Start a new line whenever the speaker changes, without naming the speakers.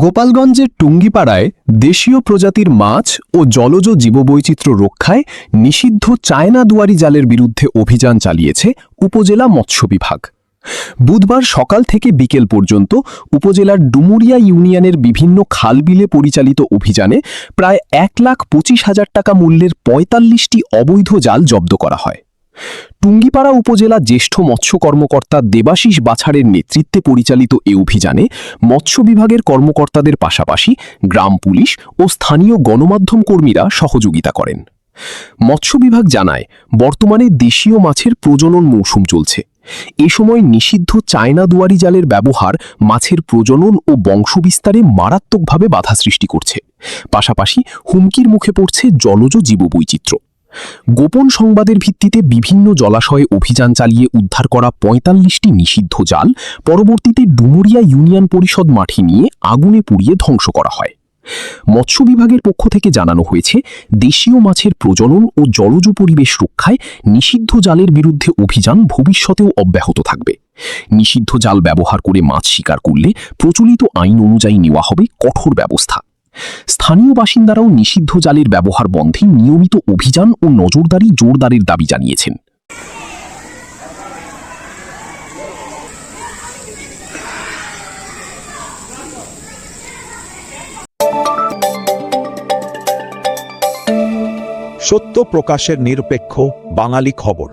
গোপালগঞ্জের টুঙ্গিপাড়ায় দেশীয় প্রজাতির মাছ ও জলজ জীববৈচিত্র্য রক্ষায় নিষিদ্ধ চায়না দুয়ারি জালের বিরুদ্ধে অভিযান চালিয়েছে উপজেলা মৎস্য বিভাগ। বুধবার সকাল থেকে বিকেল পর্যন্ত উপজেলার ডুমুরিয়া ইউনিয়নের বিভিন্ন খালবিলে পরিচালিত অভিযানে প্রায় 1,25,000 টাকা মূল্যের ৪৫টি অবৈধ জাল জব্দ করা হয়। টুঙ্গিপাড়া উপজেলা জ্যেষ্ঠ মৎস্য কর্মকর্তা দেবাশিস বাছারের নেতৃত্বে পরিচালিত এ অভিযানে মৎস্য বিভাগের কর্মকর্তাদের পাশাপাশি গ্রাম পুলিশ ও স্থানীয় গণমাধ্যম কর্মীরা সহযোগিতা করেন। মৎস্য বিভাগ জানায়, বর্তমানে দেশীয় মাছের প্রজনন মৌসুম চলছে। এ সময় নিষিদ্ধ চায়না দুয়ারি জালের ব্যবহার মাছের প্রজনন ও বংশবিস্তারে মারাত্মকভাবে বাধা সৃষ্টি করছে, পাশাপাশি হুমকির মুখে পড়ছে জলজ জীববৈচিত্র্য। গোপন সংবাদের ভিত্তিতে বিভিন্ন জলাশয়ে অভিযান চালিয়ে উদ্ধার করা ৪৫টি নিষিদ্ধ জাল পরবর্তীতে ডুমুরিয়া ইউনিয়ন পরিষদ মাঠে নিয়ে আগুনে পুড়িয়ে ধ্বংস করা হয়। মৎস্য বিভাগের পক্ষ থেকে জানানো হয়েছে, দেশীয় মাছের প্রজনন ও জলজ পরিবেশ রক্ষায় নিষিদ্ধ জালের বিরুদ্ধে অভিযান ভবিষ্যতেও অব্যাহত থাকবে। নিষিদ্ধ জাল ব্যবহার করে মাছ শিকার করলে প্রচলিত আইন অনুযায়ী নেওয়া হবে কঠোর ব্যবস্থা। স্থানীয় বাসিন্দারাও নিষিদ্ধ জালের ব্যবহার বন্ধে নিয়মিত অভিযান ও নজরদারি জোরদারের দাবি জানিয়েছেন।
সত্য প্রকাশের নিরপেক্ষ বাঙালি খবর।